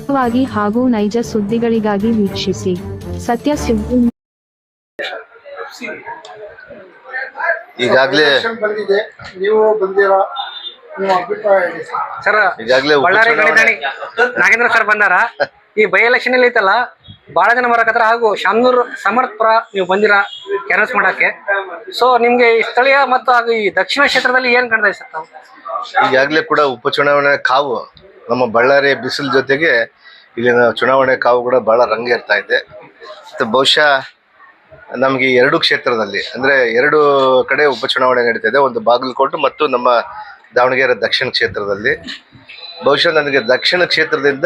ನಿಖರವಾಗಿ ಹಾಗೂ ನೈಜ ಸುದ್ದಿಗಳಿಗಾಗಿ ವೀಕ್ಷಿಸಿ ಸತ್ಯ ಸುದ್ದಿ. ಈಗಾಗಲೇ ಬಂದಿದೆ, ನೀವು ಬಂದಿರಾ? ನಿಮ್ಮ ಅಭಿಪ್ರಾಯ ಹೇಳಿ ಸರ್. ಈಗಾಗಲೇ ಬಳ್ಳಾರಿ ಗಣಿದಾಣಿ ನಾಗೇಂದ್ರ ಸರ್ ಬಂದಾರ. ಈ ಬೈ ಎಲೆಕ್ಷನ್ ಅಲ್ಲಿ ಐತಲ್ಲ, ಬಹಳ ಜನ ಬರಕತ್ತಾರ. ಹಾಗೂ ಶಾಮನೂರ್ ಸಮರ್ಥಪುರ ನೀವು ಬಂದಿರಾ ಕ್ಯಾನ್ವಸ್ ಮಾಡಕ್ಕೆ. ಸೊ ನಿಮ್ಗೆ ಈ ಸ್ಥಳೀಯ ಮತ್ತು ಹಾಗೂ ಈ ದಕ್ಷಿಣ ಕ್ಷೇತ್ರದಲ್ಲಿ ಏನ್ ಕಾಣ್ತಾ ಇದೆ ಸರ್ ತಾವು? ಈಗಾಗಲೇ ಕೂಡ ಉಪಚುನಾವಣೆ ಕಾವು ನಮ್ಮ ಬಳ್ಳಾರಿ ಬಿಸಿಲು ಜೊತೆಗೆ ಇಲ್ಲಿನ ಚುನಾವಣೆ ಕಾವು ಕೂಡ ಬಹಳ ರಂಗೇರ್ತಾ ಇದೆ. ಮತ್ತು ಬಹುಶಃ ನಮಗೆ ಎರಡು ಕ್ಷೇತ್ರದಲ್ಲಿ ಅಂದರೆ ಎರಡು ಕಡೆ ಉಪಚುನಾವಣೆ ನಡೀತಾ ಇದೆ. ಒಂದು ಬಾಗಲಕೋಟೆ ಮತ್ತು ನಮ್ಮ ದಾವಣಗೆರೆ ದಕ್ಷಿಣ ಕ್ಷೇತ್ರದಲ್ಲಿ. ಬಹುಶಃ ನನಗೆ ದಕ್ಷಿಣ ಕ್ಷೇತ್ರದಿಂದ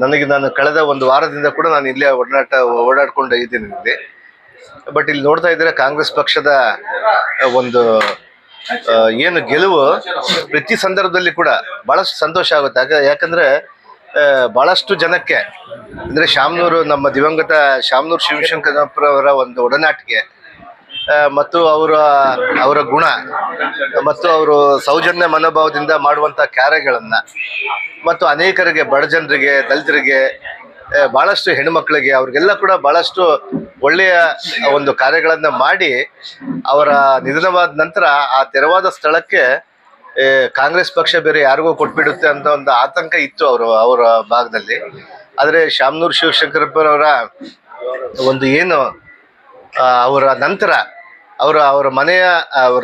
ನಾನು ಕಳೆದ ಒಂದು ವಾರದಿಂದ ಕೂಡ ನಾನು ಇಲ್ಲೇ ಓಡಾಡ್ಕೊಂಡು ಇದ್ದೀನಿ ಇಲ್ಲಿ. ಬಟ್ ಇಲ್ಲಿ ನೋಡ್ತಾ ಇದ್ರೆ ಕಾಂಗ್ರೆಸ್ ಪಕ್ಷದ ಒಂದು ಏನು ಗೆಲುವು ಪ್ರತಿ ಸಂದರ್ಭದಲ್ಲಿ ಕೂಡ ಬಹಳಷ್ಟು ಸಂತೋಷ ಆಗುತ್ತೆ. ಯಾಕಂದ್ರೆ ಬಹಳಷ್ಟು ಜನಕ್ಕೆ ಅಂದ್ರೆ ಶಾಮನೂರು ನಮ್ಮ ದಿವಂಗತ ಶಾಮನೂರು ಶಿವಶಂಕರಪ್ಪ ಅವರ ಒಂದು ಒಡನಾಟಿಕೆ ಮತ್ತು ಅವರ ಗುಣ ಮತ್ತು ಅವರು ಸೌಜನ್ಯ ಮನೋಭಾವದಿಂದ ಮಾಡುವಂತ ಕಾರ್ಯಗಳನ್ನ ಮತ್ತು ಅನೇಕರಿಗೆ ಬಡ ಜನರಿಗೆ, ದಲಿತರಿಗೆ, ಬಹಳಷ್ಟು ಹೆಣ್ಮಕ್ಳಿಗೆ ಅವ್ರಿಗೆಲ್ಲ ಕೂಡ ಬಹಳಷ್ಟು ಒಳ್ಳೆಯ ಒಂದು ಕಾರ್ಯಗಳನ್ನ ಮಾಡಿ ಅವರ ನಿಧನವಾದ ನಂತರ ಆ ತೆರವಾದ ಸ್ಥಳಕ್ಕೆ ಕಾಂಗ್ರೆಸ್ ಪಕ್ಷ ಬೇರೆ ಯಾರಿಗೂ ಕೊಟ್ಬಿಡುತ್ತೆ ಅಂತ ಒಂದು ಆತಂಕ ಇತ್ತು ಅವರ ಭಾಗದಲ್ಲಿ. ಆದರೆ ಶಾಮನೂರು ಶಿವಶಂಕರಪ್ಪನವರ ಒಂದು ಏನು ಅವರ ನಂತರ ಅವರ ಮನೆಯ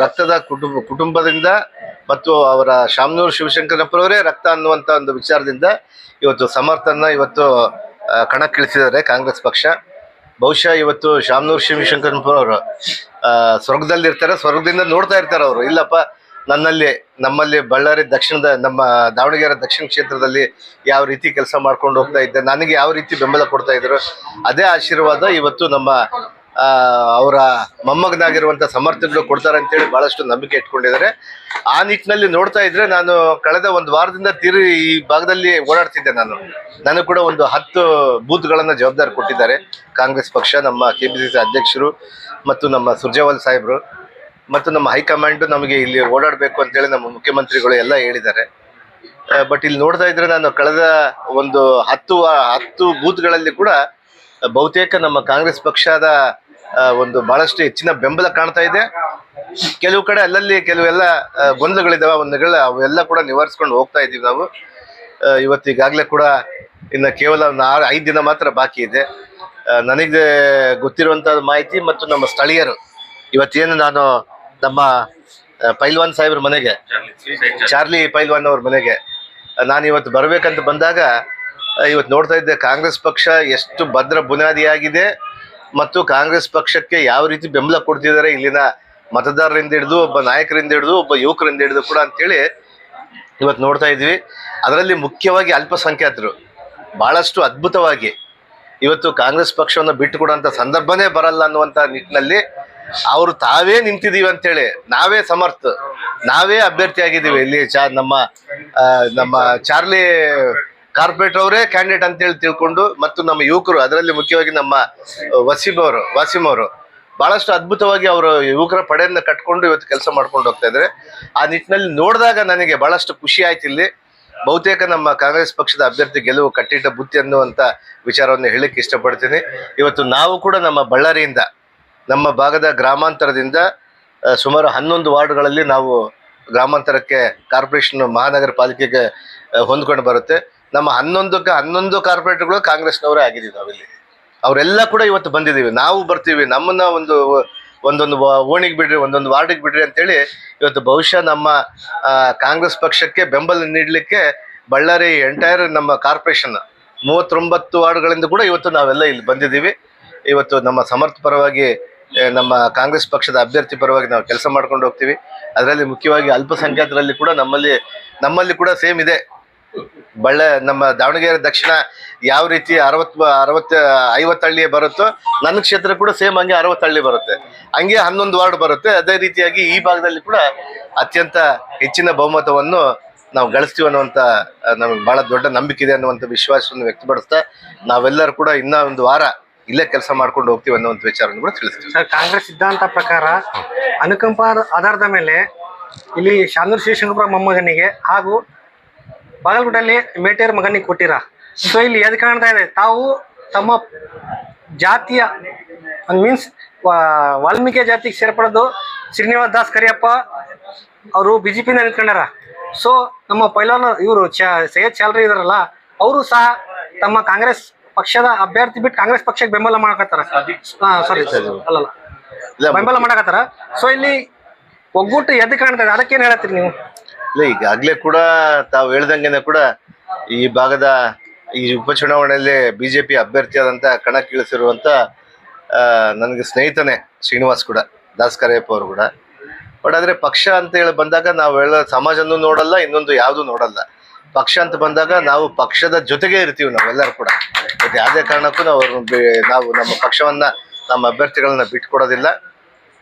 ರಕ್ತದ ಕುಟುಂಬದಿಂದ ಮತ್ತು ಅವರ ಶಾಮನೂರು ಶಿವಶಂಕರಪ್ಪನವರೇ ರಕ್ತ ಅನ್ನುವಂಥ ಒಂದು ವಿಚಾರದಿಂದ ಇವತ್ತು ಸಮರ್ಥನ ಇವತ್ತು ಕಣಕ್ಕಿಳಿಸಿದ್ದಾರೆ ಕಾಂಗ್ರೆಸ್ ಪಕ್ಷ. ಬಹುಶಃ ಇವತ್ತು ಶಾಮನೂರು ಶಿವಶಂಕರಪ್ಪನವರು ಸ್ವರ್ಗದಲ್ಲಿರ್ತಾರೆ, ಸ್ವರ್ಗದಿಂದ ನೋಡ್ತಾ ಇರ್ತಾರೆ ಅವರು. ಇಲ್ಲಪ್ಪ, ನಮ್ಮಲ್ಲಿ ಬಳ್ಳಾರಿ ದಕ್ಷಿಣದ ನಮ್ಮ ದಾವಣಗೆರೆ ದಕ್ಷಿಣ ಕ್ಷೇತ್ರದಲ್ಲಿ ಯಾವ ರೀತಿ ಕೆಲಸ ಮಾಡ್ಕೊಂಡು ಹೋಗ್ತಾ ಇದ್ದೆ, ನನಗೆ ಯಾವ ರೀತಿ ಬೆಂಬಲ ಕೊಡ್ತಾ ಇದ್ರು, ಅದೇ ಆಶೀರ್ವಾದ ಇವತ್ತು ನಮ್ಮ ಅವರ ಮೊಮ್ಮಗನಾಗಿರುವಂಥ ಸಮರ್ಥಗಳು ಕೊಡ್ತಾರೆ ಅಂತೇಳಿ ಬಹಳಷ್ಟು ನಂಬಿಕೆ ಇಟ್ಕೊಂಡಿದ್ದಾರೆ. ಆ ನಿಟ್ಟಿನಲ್ಲಿ ನೋಡ್ತಾ ಇದ್ರೆ ನಾನು ಕಳೆದ ಒಂದು ವಾರದಿಂದ ಈ ಭಾಗದಲ್ಲಿ ಓಡಾಡ್ತಿದ್ದೆ. ನನಗೆ ಕೂಡ ಒಂದು 10 ಬೂತ್ಗಳನ್ನು ಜವಾಬ್ದಾರಿ ಕೊಟ್ಟಿದ್ದಾರೆ ಕಾಂಗ್ರೆಸ್ ಪಕ್ಷ, ನಮ್ಮ KPCC ಅಧ್ಯಕ್ಷರು ಮತ್ತು ನಮ್ಮ ಸುರ್ಜೇವಾಲ್ ಸಾಹೇಬರು ಮತ್ತು ನಮ್ಮ ಹೈಕಮಾಂಡ್ ನಮಗೆ ಇಲ್ಲಿ ಓಡಾಡಬೇಕು ಅಂತೇಳಿ ನಮ್ಮ ಮುಖ್ಯಮಂತ್ರಿಗಳು ಎಲ್ಲ ಹೇಳಿದ್ದಾರೆ. ಬಟ್ ಇಲ್ಲಿ ನೋಡ್ತಾ ಇದ್ರೆ ನಾನು ಕಳೆದ ಒಂದು 10 ಬೂತ್ಗಳಲ್ಲಿ ಕೂಡ ಬಹುತೇಕ ನಮ್ಮ ಕಾಂಗ್ರೆಸ್ ಪಕ್ಷದ ಒಂದು ಬಹಳಷ್ಟು ಹೆಚ್ಚಿನ ಬೆಂಬಲ ಕಾಣ್ತಾ ಇದೆ. ಕೆಲವು ಕಡೆ ಅಲ್ಲಲ್ಲಿ ಕೆಲವೆಲ್ಲ ಗೊಂದಲಗಳಿದ್ದಾವೆ, ಅವೆಲ್ಲ ಕೂಡ ನಿವಾರಿಸ್ಕೊಂಡು ಹೋಗ್ತಾ ಇದ್ದೀವಿ ನಾವು. ಇವತ್ತಿಗಾಗಲೇ ಕೂಡ ಇನ್ನು ಕೇವಲ 5 ದಿನ ಮಾತ್ರ ಬಾಕಿ ಇದೆ. ನನಗೆ ಗೊತ್ತಿರುವಂಥ ಮಾಹಿತಿ ಮತ್ತು ನಮ್ಮ ಸ್ಥಳೀಯರು ಇವತ್ತೇನು ನಾನು ನಮ್ಮ ಪೈಲ್ವಾನ್ ಸಾಹೇಬ್ರ ಮನೆಗೆ, ಚಾರ್ಲಿ ಪೈಲ್ವಾನ್ ಅವ್ರ ಮನೆಗೆ ನಾನು ಇವತ್ತು ಬರಬೇಕಂತ ಬಂದಾಗ ಇವತ್ತು ನೋಡ್ತಾ ಇದ್ದೆ ಕಾಂಗ್ರೆಸ್ ಪಕ್ಷ ಎಷ್ಟು ಭದ್ರ ಬುನಾದಿಯಾಗಿದೆ ಮತ್ತು ಕಾಂಗ್ರೆಸ್ ಪಕ್ಷಕ್ಕೆ ಯಾವ ರೀತಿ ಬೆಂಬಲ ಕೊಡ್ತಿದ್ದಾರೆ ಇಲ್ಲಿನ ಮತದಾರರಿಂದ ಹಿಡಿದು, ಒಬ್ಬ ನಾಯಕರಿಂದ ಹಿಡಿದು, ಒಬ್ಬ ಯುವಕರಿಂದ ಹಿಡಿದು ಕೂಡ ಅಂತೇಳಿ ಇವತ್ತು ನೋಡ್ತಾ ಇದ್ವಿ. ಅದರಲ್ಲಿ ಮುಖ್ಯವಾಗಿ ಅಲ್ಪಸಂಖ್ಯಾತರು ಬಹಳಷ್ಟು ಅದ್ಭುತವಾಗಿ ಇವತ್ತು ಕಾಂಗ್ರೆಸ್ ಪಕ್ಷವನ್ನು ಬಿಟ್ಟು ಕೊಡುವಂಥ ಸಂದರ್ಭನೇ ಬರಲ್ಲ ಅನ್ನುವಂಥ ನಿಟ್ಟಿನಲ್ಲಿ ಅವರು ತಾವೇ ನಿಂತಿದ್ದೀವಿ ಅಂತೇಳಿ, ನಾವೇ ಸಮರ್ಥ, ನಾವೇ ಅಭ್ಯರ್ಥಿ ಆಗಿದ್ದೀವಿ. ಇಲ್ಲಿ ನಮ್ಮ ಚಾರ್ಲಿ ಕಾರ್ಪೊರೇಟರ್ ಅವರೇ ಕ್ಯಾಂಡಿಡೇಟ್ ಅಂತೇಳಿ ತಿಳ್ಕೊಂಡು ಮತ್ತು ನಮ್ಮ ಯುವಕರು, ಅದರಲ್ಲಿ ಮುಖ್ಯವಾಗಿ ನಮ್ಮ ವಾಸಿಂ ಅವರು ಬಹಳಷ್ಟು ಅದ್ಭುತವಾಗಿ ಅವರು ಯುವಕರ ಪಡೆಯನ್ನು ಕಟ್ಕೊಂಡು ಇವತ್ತು ಕೆಲಸ ಮಾಡ್ಕೊಂಡು ಹೋಗ್ತಾ ಇದ್ದಾರೆ. ಆ ನಿಟ್ಟಿನಲ್ಲಿ ನೋಡಿದಾಗ ನನಗೆ ಬಹಳಷ್ಟು ಖುಷಿ ಆಯ್ತು. ಇಲ್ಲಿ ಬಹುತೇಕ ನಮ್ಮ ಕಾಂಗ್ರೆಸ್ ಪಕ್ಷದ ಅಭ್ಯರ್ಥಿ ಗೆಲುವು ಕಟ್ಟಿಟ್ಟ ಬುತ್ತಿ ಅನ್ನುವಂಥ ವಿಚಾರವನ್ನು ಹೇಳಕ್ಕೆ ಇಷ್ಟಪಡ್ತೀನಿ. ಇವತ್ತು ನಾವು ಕೂಡ ನಮ್ಮ ಬಳ್ಳಾರಿಯಿಂದ, ನಮ್ಮ ಭಾಗದ ಗ್ರಾಮಾಂತರದಿಂದ ಸುಮಾರು 11 ವಾರ್ಡ್ಗಳಲ್ಲಿ ನಾವು ಗ್ರಾಮಾಂತರಕ್ಕೆ ಕಾರ್ಪೊರೇಷನ್ ಮಹಾನಗರ ಪಾಲಿಕೆಗೆ ಹೊಂದ್ಕೊಂಡು ಬರುತ್ತೆ. ನಮ್ಮ 11 ಕಾರ್ಪೊರೇಟರ್ಗಳು ಕಾಂಗ್ರೆಸ್ನವರೇ ಆಗಿದ್ದೀವಿ ನಾವಿಲ್ಲಿ. ಅವರೆಲ್ಲ ಕೂಡ ಇವತ್ತು ಬಂದಿದ್ದೀವಿ, ನಾವು ಬರ್ತೀವಿ, ನಮ್ಮನ್ನ ಒಂದೊಂದು ಓಣಿಗೆ ಬಿಡ್ರಿ, ಒಂದೊಂದು ವಾರ್ಡಿಗೆ ಬಿಡ್ರಿ ಅಂತೇಳಿ ಇವತ್ತು ಬಹುಶಃ ನಮ್ಮ ಕಾಂಗ್ರೆಸ್ ಪಕ್ಷಕ್ಕೆ ಬೆಂಬಲ ನೀಡಲಿಕ್ಕೆ ಬಳ್ಳಾರಿ ಎಂಟೈರ್ ನಮ್ಮ ಕಾರ್ಪೊರೇಷನ್ 39 ವಾರ್ಡ್ಗಳಿಂದ ಕೂಡ ಇವತ್ತು ನಾವೆಲ್ಲ ಇಲ್ಲಿ ಬಂದಿದ್ದೀವಿ. ಇವತ್ತು ನಮ್ಮ ಸಮರ್ಥ ಪರವಾಗಿ, ನಮ್ಮ ಕಾಂಗ್ರೆಸ್ ಪಕ್ಷದ ಅಭ್ಯರ್ಥಿ ಪರವಾಗಿ ನಾವು ಕೆಲಸ ಮಾಡ್ಕೊಂಡು ಹೋಗ್ತೀವಿ. ಅದರಲ್ಲಿ ಮುಖ್ಯವಾಗಿ ಅಲ್ಪಸಂಖ್ಯಾತರಲ್ಲಿ ಕೂಡ ನಮ್ಮಲ್ಲಿ ಕೂಡ ಸೇಮ್ ಇದೆ. ನಮ್ಮ ದಾವಣಗೆರೆ ದಕ್ಷಿಣ ಯಾವ ರೀತಿ 50 ಹಳ್ಳಿ ಬರುತ್ತೋ, ನನ್ನ ಕ್ಷೇತ್ರ ಕೂಡ ಸೇಮ್ ಹಂಗೆ 60 ಹಳ್ಳಿ ಬರುತ್ತೆ, ಹಂಗೆ 11 ವಾರ್ಡ್ ಬರುತ್ತೆ. ಅದೇ ರೀತಿಯಾಗಿ ಈ ಭಾಗದಲ್ಲಿ ಕೂಡ ಅತ್ಯಂತ ಹೆಚ್ಚಿನ ಬಹುಮತವನ್ನು ನಾವು ಗಳಿಸ್ತೀವಿ ಅನ್ನುವಂಥ ನಮಗೆ ಬಹಳ ದೊಡ್ಡ ನಂಬಿಕೆ ಇದೆ ಅನ್ನುವಂಥ ವಿಶ್ವಾಸವನ್ನು ವ್ಯಕ್ತಪಡಿಸ್ತಾ ನಾವೆಲ್ಲರೂ ಕೂಡ ಇನ್ನೂ ಒಂದು ವಾರ ಇಲ್ಲೇ ಕೆಲಸ ಮಾಡ್ಕೊಂಡು ಹೋಗ್ತೀವಿ ಅನ್ನುವಂಥ ವಿಚಾರವನ್ನು ಕೂಡ ತಿಳಿಸ್ತೀವಿ. ಸರ್, ಕಾಂಗ್ರೆಸ್ ಸಿದ್ಧಾಂತ ಪ್ರಕಾರ ಅನುಕಂಪ ಆಧಾರದ ಮೇಲೆ ಇಲ್ಲಿ ಶಾಮನೂರು ಶಿವಶಂಕರಪ್ಪ ಮೊಮ್ಮಗನಿಗೆ ಹಾಗೂ ಬಾಗಲಕೋಟೆಯಲ್ಲಿ ಮೇಟೇರ್ ಮಗನಿಗೆ ಕೊಟ್ಟಿರಾ. ಸೊ ಇಲ್ಲಿ ಎದ್ ಕಾಣ್ತಾ ಇದೆ, ತಾವು ತಮ್ಮ ಜಾತಿಯ ಮೀನ್ಸ್ ವಾಲ್ಮೀಕಿ ಜಾತಿಗೆ ಸೇರ್ಪಡೋದು ಶ್ರೀನಿವಾಸ್ ದಾಸ್ ಕರಿಯಪ್ಪ ಅವರು ಬಿಜೆಪಿಯಿಂದ ನಿಂತ್ಕೊಂಡಾರ. ಸೊ ನಮ್ಮ ಪೈಲವಾನ್ ಇವರು ಸೈಯದ್ ಚಾಲ್ರಿ ಇದಾರಲ್ಲ, ಅವರು ಸಹ ತಮ್ಮ ಕಾಂಗ್ರೆಸ್ ಪಕ್ಷದ ಅಭ್ಯರ್ಥಿ ಬಿಟ್ಟು ಕಾಂಗ್ರೆಸ್ ಪಕ್ಷಕ್ಕೆ ಬೆಂಬಲ ಮಾಡಕತ್ತಾರ. ಸಾರಿ ಅಲ್ಲಲ್ಲ, ಬೆಂಬಲ ಮಾಡಕತ್ತಾರ. ಸೊ ಇಲ್ಲಿ ಒಗ್ಗೂಟು ಎದ್ದು ಕಾಣ್ತಾ ಇದೆ, ಅದಕ್ಕೇನು ಹೇಳತ್ತೀರಿ ನೀವು? ಇಲ್ಲ, ಈಗಾಗಲೇ ಕೂಡ ತಾವು ಹೇಳ್ದಂಗೆನೆ ಕೂಡ ಈ ಭಾಗದ ಈ ಉಪಚುನಾವಣೆಯಲ್ಲಿ ಬಿಜೆಪಿ ಅಭ್ಯರ್ಥಿಯಾದಂತ ಕಣಕ್ಕಿಳಿಸಿರುವಂತ ನನಗೆ ಸ್ನೇಹಿತನೇ ಶ್ರೀನಿವಾಸ್ ಕೂಡ, ದಾಸ್ ಕರಿಯಪ್ಪ ಅವರು ಕೂಡ. ಬಟ್ ಆದ್ರೆ ಪಕ್ಷ ಅಂತ ಹೇಳಿ ಬಂದಾಗ ನಾವು ಹೇಳೋ ಸಮಾಜನೂ ನೋಡಲ್ಲ, ಇನ್ನೊಂದು ಯಾವುದು ನೋಡಲ್ಲ. ಪಕ್ಷ ಅಂತ ಬಂದಾಗ ನಾವು ಪಕ್ಷದ ಜೊತೆಗೆ ಇರ್ತೀವಿ ನಾವೆಲ್ಲರೂ ಕೂಡ. ಮತ್ತೆ ಯಾವುದೇ ಕಾರಣಕ್ಕೂ ನಾವು ನಮ್ಮ ಪಕ್ಷವನ್ನ, ನಮ್ಮ ಅಭ್ಯರ್ಥಿಗಳನ್ನ ಬಿಟ್ಕೊಡೋದಿಲ್ಲ.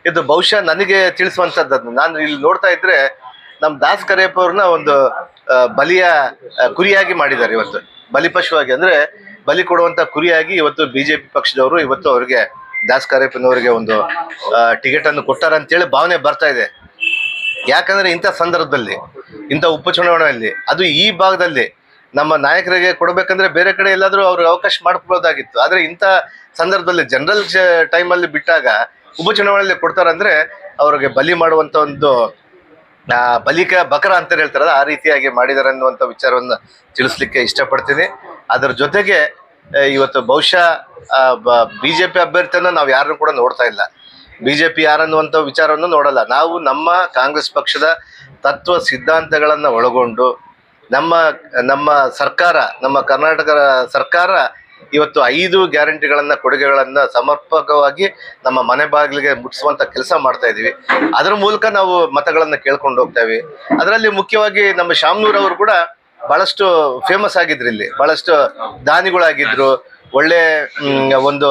ಇದು ಬಹುಶಃ ನನಗೆ ತಿಳಿಸುವಂತದ್ದು. ನಾನು ಇಲ್ಲಿ ನೋಡ್ತಾ ಇದ್ರೆ ನಮ್ಮ ದಾಸ್ ಕರಿಯಪ್ಪ ಅವ್ರನ್ನ ಒಂದು ಬಲಿಯ ಕುರಿಯಾಗಿ ಮಾಡಿದ್ದಾರೆ. ಇವತ್ತು ಬಲಿಪಶುವಾಗಿ, ಅಂದ್ರೆ ಬಲಿ ಕೊಡುವಂತ ಕುರಿಯಾಗಿ ಇವತ್ತು ಬಿಜೆಪಿ ಪಕ್ಷದವರು ಇವತ್ತು ಅವರಿಗೆ, ದಾಸ್ ಕರಿಯಪ್ಪನವರಿಗೆ ಒಂದು ಟಿಕೆಟ್ ಅನ್ನು ಕೊಟ್ಟಾರ ಅಂತೇಳಿ ಭಾವನೆ ಬರ್ತಾ ಇದೆ. ಯಾಕಂದ್ರೆ ಇಂಥ ಸಂದರ್ಭದಲ್ಲಿ, ಇಂಥ ಉಪಚುನಾವಣೆಯಲ್ಲಿ, ಅದು ಈ ಭಾಗದಲ್ಲಿ ನಮ್ಮ ನಾಯಕರಿಗೆ ಕೊಡ್ಬೇಕಂದ್ರೆ ಬೇರೆ ಕಡೆ ಎಲ್ಲಾದ್ರೂ ಅವ್ರಿಗೆ ಅವಕಾಶ ಮಾಡ್ಕೊಬೋದಾಗಿತ್ತು. ಆದ್ರೆ ಇಂಥ ಸಂದರ್ಭದಲ್ಲಿ ಜನರಲ್ ಟೈಮಲ್ಲಿ ಬಿಟ್ಟಾಗ ಉಪಚುನಾವಣೆಯಲ್ಲಿ ಕೊಡ್ತಾರಂದ್ರೆ ಅವ್ರಿಗೆ ಬಲಿ ಮಾಡುವಂತ ಒಂದು ಬಲಿಕ ಬಕರ ಅಂತ ಹೇಳ್ತಾರಲ್ಲ, ಆ ರೀತಿಯಾಗಿ ಮಾಡಿದಾರೆ ಅನ್ನುವಂಥ ವಿಚಾರವನ್ನ ತಿಳಿಸ್ಲಿಕ್ಕೆ ಇಷ್ಟಪಡ್ತೀನಿ. ಅದರ ಜೊತೆಗೆ ಇವತ್ತು ಬಹುಶಃ ಬಿಜೆಪಿ ಅಭ್ಯರ್ಥಿಯನ್ನ ನಾವು ಯಾರನ್ನು ಕೂಡ ನೋಡ್ತಾ ಇಲ್ಲ. ಬಿಜೆಪಿ ಯಾರನ್ನುವಂಥ ವಿಚಾರವನ್ನು ನೋಡಲ್ಲ. ನಾವು ನಮ್ಮ ಕಾಂಗ್ರೆಸ್ ಪಕ್ಷದ ತತ್ವ ಸಿದ್ಧಾಂತಗಳನ್ನ ಒಳಗೊಂಡು ನಮ್ಮ ಸರ್ಕಾರ, ನಮ್ಮ ಕರ್ನಾಟಕ ಸರ್ಕಾರ ಇವತ್ತು 5 ಗ್ಯಾರಂಟಿಗಳನ್ನ, ಕೊಡುಗೆಗಳನ್ನ ಸಮರ್ಪಕವಾಗಿ ನಮ್ಮ ಮನೆ ಬಾಗಿಲಿಗೆ ಮುಟ್ಟಿಸುವಂತ ಕೆಲಸ ಮಾಡ್ತಾ ಇದೀವಿ. ಅದರ ಮೂಲಕ ನಾವು ಮತಗಳನ್ನ ಕೇಳ್ಕೊಂಡು ಹೋಗ್ತೇವೆ. ಅದರಲ್ಲಿ ಮುಖ್ಯವಾಗಿ ನಮ್ಮ ಶಾಮನೂರ್ ಅವರು ಕೂಡ ಬಹಳಷ್ಟು ಫೇಮಸ್ ಆಗಿದ್ರು, ಇಲ್ಲಿ ಬಹಳಷ್ಟು ದಾನಿಗಳಾಗಿದ್ರು, ಒಳ್ಳೆ ಒಂದು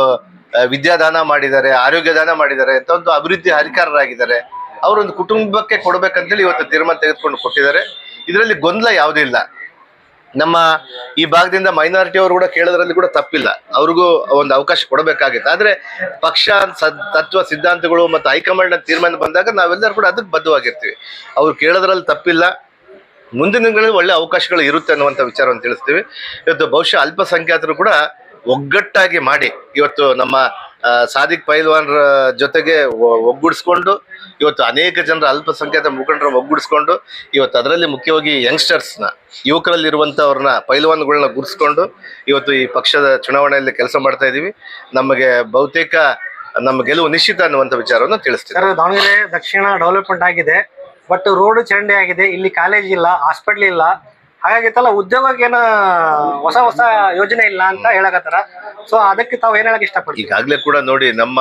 ವಿದ್ಯಾದಾನ ಮಾಡಿದ್ದಾರೆ, ಆರೋಗ್ಯ ದಾನ ಮಾಡಿದ್ದಾರೆ ಅಂತ ಒಂದು ಅಭಿವೃದ್ಧಿ ಅಧಿಕಾರರಾಗಿದ್ದಾರೆ. ಅವರೊಂದು ಕುಟುಂಬಕ್ಕೆ ಕೊಡ್ಬೇಕಂತೇಳಿ ಇವತ್ತು ತೀರ್ಮಾನ ತೆಗೆದುಕೊಂಡು ಕೊಟ್ಟಿದ್ದಾರೆ. ಇದರಲ್ಲಿ ಗೊಂದಲ ಯಾವುದೂ ಇಲ್ಲ. ನಮ್ಮ ಈ ಭಾಗದಿಂದ ಮೈನಾರಿಟಿ ಅವರು ಕೂಡ ಕೇಳೋದ್ರಲ್ಲಿ ಕೂಡ ತಪ್ಪಿಲ್ಲ, ಅವ್ರಿಗೂ ಒಂದು ಅವಕಾಶ ಕೊಡಬೇಕಾಗಿತ್ತು. ಆದ್ರೆ ಪಕ್ಷ ತತ್ವ ಸಿದ್ಧಾಂತಗಳು ಮತ್ತು ಹೈಕಮಾಂಡ್ ತೀರ್ಮಾನ ಬಂದಾಗ ನಾವೆಲ್ಲರೂ ಕೂಡ ಅದಕ್ಕೆ ಬದ್ಧವಾಗಿರ್ತೀವಿ. ಅವ್ರು ಕೇಳೋದ್ರಲ್ಲಿ ತಪ್ಪಿಲ್ಲ. ಮುಂದಿನ ದಿನಗಳಲ್ಲಿ ಒಳ್ಳೆ ಅವಕಾಶಗಳು ಇರುತ್ತೆ ಅನ್ನುವಂಥ ವಿಚಾರವನ್ನು ತಿಳಿಸ್ತೀವಿ. ಇವತ್ತು ಬಹುಶಃ ಅಲ್ಪಸಂಖ್ಯಾತರು ಕೂಡ ಒಗ್ಗಟ್ಟಾಗಿ ಮಾಡಿ ಇವತ್ತು ನಮ್ಮ ಸಾದಿಕ್ ಪೈಲ್ವಾನ್ರ ಜೊತೆಗೆ ಒಗ್ಗೂಡಿಸ್ಕೊಂಡು, ಇವತ್ತು ಅನೇಕ ಜನರ ಅಲ್ಪಸಂಖ್ಯಾತ ಮುಖಂಡರ ಒಗ್ಗೂಡಿಸ್ಕೊಂಡು, ಇವತ್ತು ಅದರಲ್ಲಿ ಮುಖ್ಯವಾಗಿ ಯಂಗ್ಸ್ಟರ್ಸ್ನ, ಯುವಕರಲ್ಲಿರುವಂಥವ್ರನ್ನ, ಪೈಲ್ವಾನ್ಗಳನ್ನ ಗುರುಸ್ಕೊಂಡು ಇವತ್ತು ಈ ಪಕ್ಷದ ಚುನಾವಣೆಯಲ್ಲಿ ಕೆಲಸ ಮಾಡ್ತಾ ಇದ್ದೀವಿ. ನಮಗೆ ಬಹುತೇಕ ನಮ್ಮ ಗೆಲುವು ನಿಶ್ಚಿತ ಅನ್ನುವಂಥ ವಿಚಾರವನ್ನು ತಿಳಿಸ್ತೀವಿ. ಸರ್, ದಾವಣಗೆರೆ ದಕ್ಷಿಣ ಡೆವಲಪ್ಮೆಂಟ್ ಆಗಿದೆ, ಬಟ್ ರೋಡ್ ಚರಂಡಿ ಆಗಿದೆ, ಇಲ್ಲಿ ಕಾಲೇಜ್ ಇಲ್ಲ, ಹಾಸ್ಪಿಟ್ಲ್ ಇಲ್ಲ, ಹಾಗಾಗಿತ್ತಲ್ಲ ಉದ್ಯೋಗಕ್ಕೆ ಏನು ಹೊಸ ಯೋಜನೆ ಇಲ್ಲ ಅಂತ ಹೇಳಕತ್ತಾರ. ಸೊ ಅದಕ್ಕೆ ತಾವು ಏನ್ ಹೇಳಕ್ ಇಷ್ಟಪಡ್ತೀವಿ? ಈಗಾಗಲೇ ಕೂಡ ನೋಡಿ, ನಮ್ಮ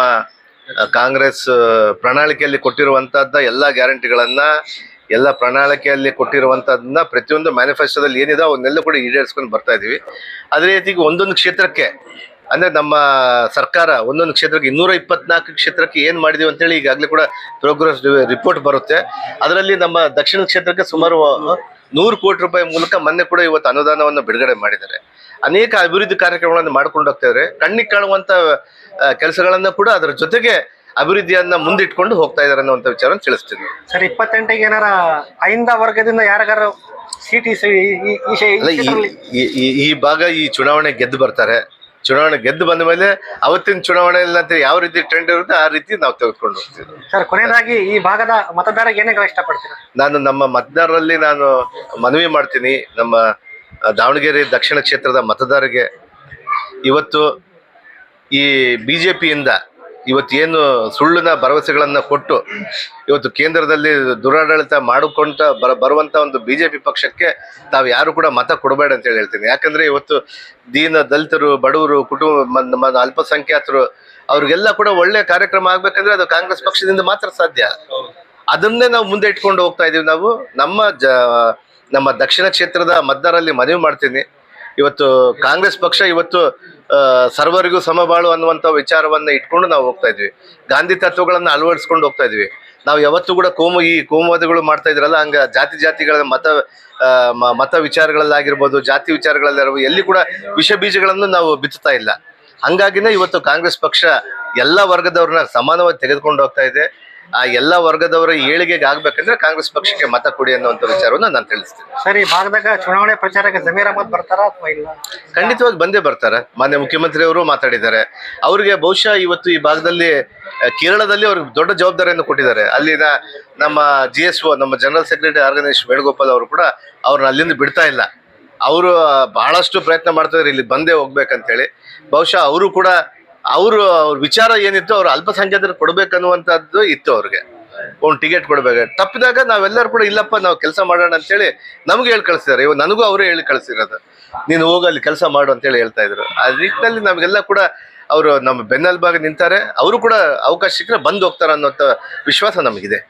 ಕಾಂಗ್ರೆಸ್ ಪ್ರಣಾಳಿಕೆಯಲ್ಲಿ ಕೊಟ್ಟಿರುವಂತಹದ್ದ ಎಲ್ಲಾ ಗ್ಯಾರಂಟಿಗಳನ್ನ, ಎಲ್ಲ ಪ್ರಣಾಳಿಕೆಯಲ್ಲಿ ಕೊಟ್ಟಿರುವಂತಹದನ್ನ ಪ್ರತಿಯೊಂದು ಮ್ಯಾನಿಫೆಸ್ಟೋದಲ್ಲಿ ಏನಿದೆ ಅವನ್ನೆಲ್ಲ ಕೂಡ ಈಡೇರಿಸ್ಕೊಂಡು ಬರ್ತಾ ಇದೀವಿ. ಅದೇ ರೀತಿ ಒಂದೊಂದು ಕ್ಷೇತ್ರಕ್ಕೆ, ಅಂದ್ರೆ ನಮ್ಮ ಸರ್ಕಾರ ಒಂದೊಂದು ಕ್ಷೇತ್ರಕ್ಕೆ 224 ಕ್ಷೇತ್ರಕ್ಕೆ ಏನ್ ಮಾಡಿದೀವಿ ಅಂತೇಳಿ ಈಗಾಗಲೇ ಕೂಡ ಪ್ರೋಗ್ರೆಸ್ ರಿಪೋರ್ಟ್ ಬರುತ್ತೆ. ಅದರಲ್ಲಿ ನಮ್ಮ ದಕ್ಷಿಣ ಕ್ಷೇತ್ರಕ್ಕೆ ಸುಮಾರು 100 ಕೋಟಿ ರೂಪಾಯಿ ಮೂಲಕ ಮೊನ್ನೆ ಕೂಡ ಇವತ್ತು ಅನುದಾನವನ್ನು ಬಿಡುಗಡೆ ಮಾಡಿದ್ದಾರೆ. ಅನೇಕ ಅಭಿವೃದ್ಧಿ ಕಾರ್ಯಕ್ರಮಗಳನ್ನು ಮಾಡ್ಕೊಂಡು ಹೋಗ್ತಾ ಇದ್ದಾರೆ. ಕಣ್ಣಿಗೆ ಕಾಣುವಂತ ಕೆಲಸಗಳನ್ನ ಕೂಡ ಅದರ ಜೊತೆಗೆ ಅಭಿವೃದ್ಧಿಯನ್ನ ಮುಂದಿಟ್ಕೊಂಡು ಹೋಗ್ತಾ ಇದಾರೆ ಅನ್ನುವಂಥ ವಿಚಾರವನ್ನು ತಿಳಿಸ್ತೀನಿ. ಸರ್, 28ಗೆ ಏನಾರ ಐಂದ ವರ್ಗದಿಂದ ಯಾರಿಗಾರ ಸೀಟ್ ಈ ಭಾಗ ಈ ಚುನಾವಣೆ ಗೆದ್ದು ಬರ್ತಾರೆ. ಚುನಾವಣೆ ಗೆದ್ದು ಬಂದ ಮೇಲೆ ಅವತ್ತಿನ ಚುನಾವಣೆಯಲ್ಲಿ ಅಂತ ಯಾವ ರೀತಿ ಟ್ರೆಂಡ್ ಇರುತ್ತೆ ಆ ರೀತಿ ನಾವು ತೆಗೆದುಕೊಂಡು ಹೋಗ್ತೀವಿ. ಸರ್, ಕೊನೆಯದಾಗಿ ಈ ಭಾಗದ ಮತದಾರರಿಗೆ ಏನೇ ಇಷ್ಟಪಡ್ತೀರಾ? ನಾನು ನಮ್ಮ ಮತದಾರರಲ್ಲಿ ನಾನು ಮನವಿ ಮಾಡ್ತೀನಿ, ನಮ್ಮ ದಾವಣಗೆರೆ ದಕ್ಷಿಣ ಕ್ಷೇತ್ರದ ಮತದಾರರಿಗೆ, ಇವತ್ತು ಈ ಬಿಜೆಪಿಯಿಂದ ಇವತ್ತೇನು ಸುಳ್ಳಿನ ಭರವಸೆಗಳನ್ನ ಕೊಟ್ಟು ಇವತ್ತು ಕೇಂದ್ರದಲ್ಲಿ ದುರಾಡಳಿತ ಮಾಡಿಕೊಂಡ ಬರುವಂತ ಒಂದು ಬಿಜೆಪಿ ಪಕ್ಷಕ್ಕೆ ತಾವು ಯಾರು ಕೂಡ ಮತ ಕೊಡಬೇಡ ಅಂತ ಹೇಳ್ತೀನಿ. ಯಾಕಂದ್ರೆ ಇವತ್ತು ದೀನ ದಲಿತರು, ಬಡವರು, ಕುಟುಂಬ, ಅಲ್ಪಸಂಖ್ಯಾತರು ಅವ್ರಿಗೆಲ್ಲ ಕೂಡ ಒಳ್ಳೆ ಕಾರ್ಯಕ್ರಮ ಆಗ್ಬೇಕಂದ್ರೆ ಅದು ಕಾಂಗ್ರೆಸ್ ಪಕ್ಷದಿಂದ ಮಾತ್ರ ಸಾಧ್ಯ. ಅದನ್ನೇ ನಾವು ಮುಂದೆ ಇಟ್ಕೊಂಡು ಹೋಗ್ತಾ ಇದೀವಿ. ನಾವು ನಮ್ಮ ದಕ್ಷಿಣ ಕ್ಷೇತ್ರದ ಮತದಾರರಲ್ಲಿ ಮನವಿ ಮಾಡ್ತೀನಿ, ಇವತ್ತು ಕಾಂಗ್ರೆಸ್ ಪಕ್ಷ ಇವತ್ತು ಸರ್ವರಿಗೂ ಸಮಬಾಳು ಅನ್ನುವಂಥ ವಿಚಾರವನ್ನ ಇಟ್ಕೊಂಡು ನಾವು ಹೋಗ್ತಾ ಇದ್ವಿ. ಗಾಂಧಿ ತತ್ವಗಳನ್ನ ಅಳವಡಿಸ್ಕೊಂಡು ಹೋಗ್ತಾ ಇದ್ವಿ. ನಾವು ಯಾವತ್ತೂ ಕೂಡ ಕೋಮುವಾದಗಳು ಮಾಡ್ತಾ ಇದ್ರಲ್ಲ, ಹಂಗ ಜಾತಿಗಳ ಮತ ವಿಚಾರಗಳಲ್ಲಾಗಿರ್ಬೋದು, ಜಾತಿ ವಿಚಾರಗಳಲ್ಲಾಗಿರ್ಬೋದು, ಎಲ್ಲಿ ಕೂಡ ವಿಷ ಬೀಜಗಳನ್ನು ನಾವು ಬಿತ್ತುತ್ತಾ ಇಲ್ಲ. ಹಂಗಾಗಿನೇ ಇವತ್ತು ಕಾಂಗ್ರೆಸ್ ಪಕ್ಷ ಎಲ್ಲ ವರ್ಗದವ್ರನ್ನ ಸಮಾನವಾಗಿ ತೆಗೆದುಕೊಂಡು ಹೋಗ್ತಾ ಇದೆ. ಆ ಎಲ್ಲ ವರ್ಗದವರ ಏಳಿಗೆಗೆ ಆಗ್ಬೇಕಂದ್ರೆ ಕಾಂಗ್ರೆಸ್ ಪಕ್ಷಕ್ಕೆ ಮತ ಕೊಡಿ ಅನ್ನುವಂಥ ವಿಚಾರವನ್ನ ನಾನು ತಿಳಿಸ್ತೀನಿ. ಸರ್, ಈ ಭಾಗದಾಗ ಚುನಾವಣೆ ಪ್ರಚಾರಕ್ಕೆ ಜಮೀರ್ ಅಹಮದ್ ಬರ್ತಾರಾ ಅಥವಾ ಇಲ್ಲ? ಖಂಡಿತವಾಗಿ ಬಂದೇ ಬರ್ತಾರೆ. ಮಾನ್ಯ ಮುಖ್ಯಮಂತ್ರಿ ಅವರು ಮಾತಾಡಿದ್ದಾರೆ. ಅವ್ರಿಗೆ ಬಹುಶಃ ಇವತ್ತು ಈ ಭಾಗದಲ್ಲಿ ಕೇರಳದಲ್ಲಿ ಅವ್ರಿಗೆ ದೊಡ್ಡ ಜವಾಬ್ದಾರಿಯನ್ನು ಕೊಟ್ಟಿದ್ದಾರೆ. ಅಲ್ಲಿನ ನಮ್ಮ GSO, ನಮ್ಮ ಜನರಲ್ ಸೆಕ್ರೆಟರಿ ಆರ್ಗನೈಸೇಷನ್ ವೇಣುಗೋಪಾಲ್ ಅವರು ಕೂಡ ಅವ್ರನ್ನ ಅಲ್ಲಿಂದ ಬಿಡ್ತಾ ಇಲ್ಲ. ಅವರು ಬಹಳಷ್ಟು ಪ್ರಯತ್ನ ಮಾಡ್ತಿದ್ದಾರೆ ಇಲ್ಲಿ ಬಂದೇ ಹೋಗ್ಬೇಕಂತೇಳಿ. ಬಹುಶಃ ಅವರು ಕೂಡ ಅವ್ರ ವಿಚಾರ ಏನಿತ್ತು, ಅವ್ರು ಅಲ್ಪಸಂಖ್ಯಾತರು ಕೊಡ್ಬೇಕನ್ನುವಂಥದ್ದು ಇತ್ತು. ಅವ್ರಿಗೆ ಒಂದು ಟಿಕೆಟ್ ಕೊಡ್ಬೇಕು. ತಪ್ಪಿದಾಗ ನಾವೆಲ್ಲರೂ ಕೂಡ ಇಲ್ಲಪ್ಪ ನಾವು ಕೆಲಸ ಮಾಡೋಣ ಅಂತೇಳಿ ನಮ್ಗೆ ಹೇಳಿ ಕಳಿಸಿದ್ದಾರೆ. ಇವಾಗ ನನಗೂ ಅವರೇ ಹೇಳಿ ಕಳಿಸಿರೋದು, ನೀನು ಹೋಗಿ ಅಲ್ಲಿ ಕೆಲಸ ಮಾಡು ಅಂತೇಳಿ ಹೇಳ್ತಾ ಇದ್ರು. ಆ ನಿಟ್ಟಿನಲ್ಲಿ ನಮಗೆಲ್ಲ ಕೂಡ ಅವರು ನಮ್ಮ ಬೆನ್ನೆಲುಬಾಗಿ ನಿಂತಾರೆ. ಅವರು ಕೂಡ ಅವಕಾಶ ಸಿಕ್ಕರೆ ಬಂದು ಹೋಗ್ತಾರೆ ಅನ್ನೋ ವಿಶ್ವಾಸ ನಮಗಿದೆ.